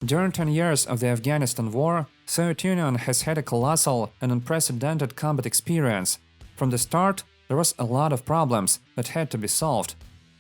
During 10 years of the Afghanistan war, Soviet Union has had a colossal and unprecedented combat experience. From the start, there was a lot of problems that had to be solved.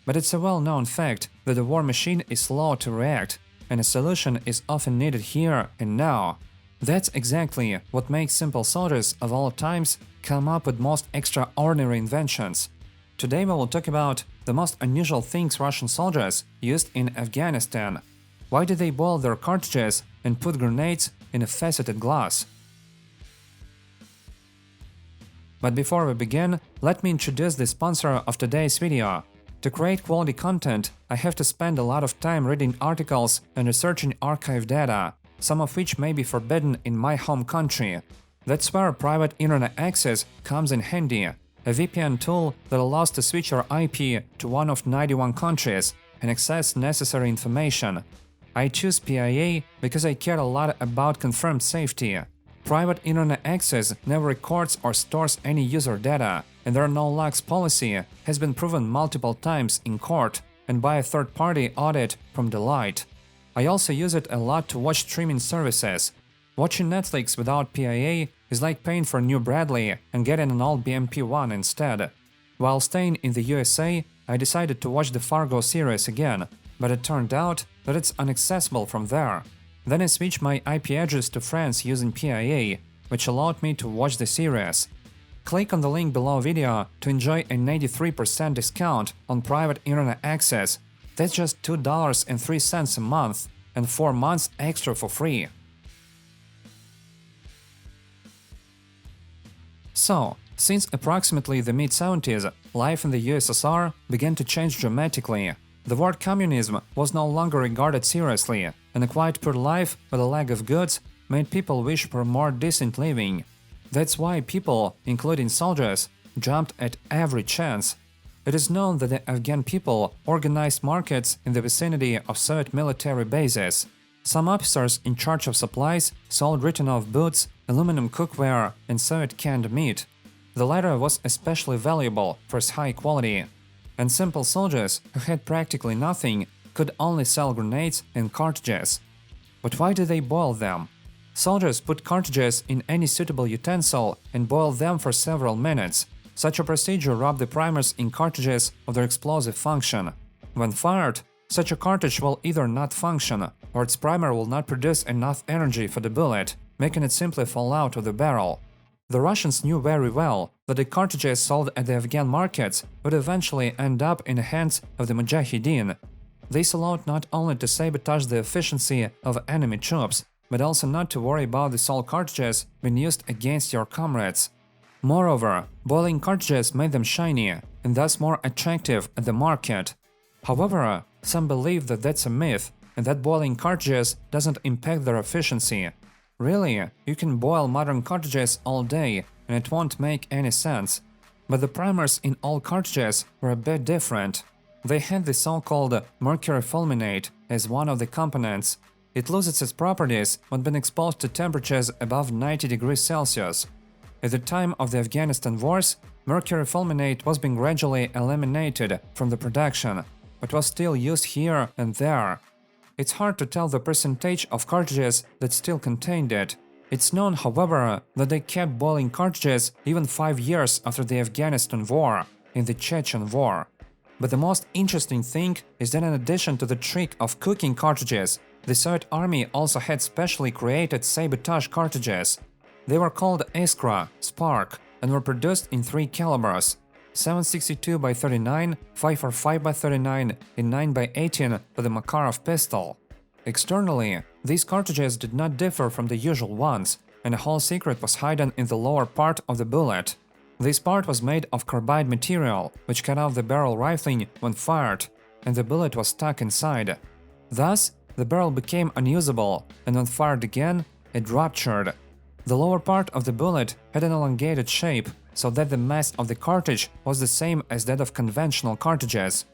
But it's a well-known fact that the war machine is slow to react, and a solution is often needed here and now. That's exactly what makes simple soldiers of all times come up with most extraordinary inventions. Today we will talk about the most unusual things Russian soldiers used in Afghanistan. Why did they boil their cartridges and put grenades in a faceted glass? But before we begin, let me introduce the sponsor of today's video. To create quality content, I have to spend a lot of time reading articles and researching archive data, some of which may be forbidden in my home country. That's where private internet access comes in handy, a VPN tool that allows to switch your IP to one of 91 countries and access necessary information. I choose PIA because I care a lot about confirmed safety. Private internet access never records or stores any user data, and their no-logs policy has been proven multiple times in court and by a third-party audit from Deloitte. I also use it a lot to watch streaming services. Watching Netflix without PIA is like paying for a new Bradley and getting an old BMP-1 instead. While staying in the USA, I decided to watch the Fargo series again, but it turned out that it's inaccessible from there. Then I switched my IP address to France using PIA, which allowed me to watch the series. Click on the link below video to enjoy an 83% discount on private internet access. That's just $2.03 a month and 4 months extra for free. So, since approximately the mid-70s, life in the USSR began to change dramatically. The word communism was no longer regarded seriously, and a quite poor life with a lack of goods made people wish for more decent living. That's why people, including soldiers, jumped at every chance. It is known that the Afghan people organized markets in the vicinity of Soviet military bases. Some officers in charge of supplies sold written-off boots, aluminum cookware, and Soviet canned meat. The latter was especially valuable for its high quality. And simple soldiers who had practically nothing could only sell grenades and cartridges. But why did they boil them? Soldiers put cartridges in any suitable utensil and boiled them for several minutes. Such a procedure robbed the primers in cartridges of their explosive function. When fired, such a cartridge will either not function, or its primer will not produce enough energy for the bullet, making it simply fall out of the barrel. The Russians knew very well that the cartridges sold at the Afghan markets would eventually end up in the hands of the Mujahideen. This allowed not only to sabotage the efficiency of enemy troops, but also not to worry about the sold cartridges being used against your comrades. Moreover, boiling cartridges made them shiny and thus more attractive at the market. However, some believe that that's a myth and that boiling cartridges doesn't impact their efficiency. Really, you can boil modern cartridges all day and it won't make any sense. But the primers in all cartridges were a bit different. They had the so-called mercury fulminate as one of the components. It loses its properties when being exposed to temperatures above 90 degrees Celsius. At the time of the Afghanistan wars, mercury fulminate was being gradually eliminated from the production, but was still used here and there. It's hard to tell the percentage of cartridges that still contained it. It's known, however, that they kept boiling cartridges even 5 years after the Afghanistan war, in the Chechen War. But the most interesting thing is that in addition to the trick of cooking cartridges, the Soviet army also had specially created sabotage cartridges. They were called Iskra, Spark, and were produced in 3 calibers: 7.62x39, 5.45x39, and 9x18 for the Makarov pistol. Externally, these cartridges did not differ from the usual ones, and the whole secret was hidden in the lower part of the bullet. This part was made of carbide material, which cut off the barrel rifling when fired, and the bullet was stuck inside. Thus, the barrel became unusable, and when fired again, it ruptured. The lower part of the bullet had an elongated shape, so that the mass of the cartridge was the same as that of conventional cartridges.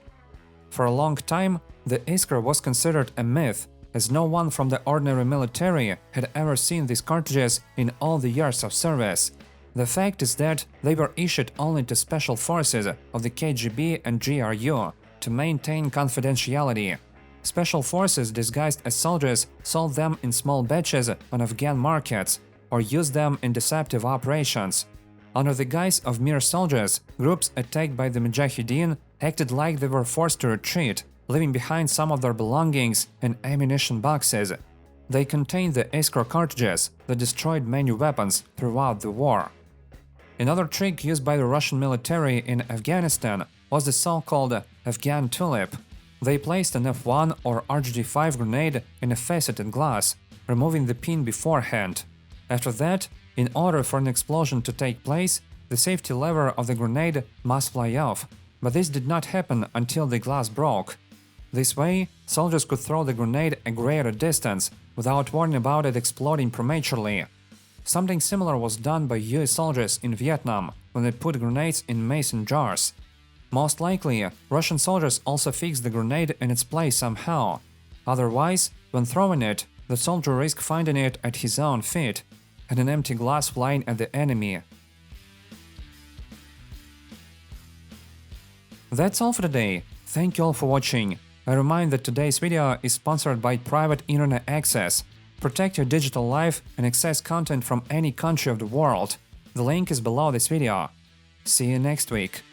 For a long time, the Iskra was considered a myth, as no one from the ordinary military had ever seen these cartridges in all the years of service. The fact is that they were issued only to special forces of the KGB and GRU to maintain confidentiality. Special forces disguised as soldiers sold them in small batches on Afghan markets or used them in deceptive operations. Under the guise of mere soldiers, groups attacked by the Mujahideen acted like they were forced to retreat, leaving behind some of their belongings and ammunition boxes. They contained the Iskra cartridges that destroyed many weapons throughout the war. Another trick used by the Russian military in Afghanistan was the so-called Afghan tulip. They placed an F1 or RGD-5 grenade in a faceted glass, removing the pin beforehand. After that, in order for an explosion to take place, the safety lever of the grenade must fly off, but this did not happen until the glass broke. This way, soldiers could throw the grenade a greater distance without worrying about it exploding prematurely. Something similar was done by US soldiers in Vietnam when they put grenades in mason jars. Most likely, Russian soldiers also fixed the grenade in its place somehow. Otherwise, when throwing it, the soldier risked finding it at his own feet, and an empty glass flying at the enemy. That's all for today. Thank you all for watching. I remind that today's video is sponsored by Private Internet Access. Protect your digital life and access content from any country of the world. The link is below this video. See you next week.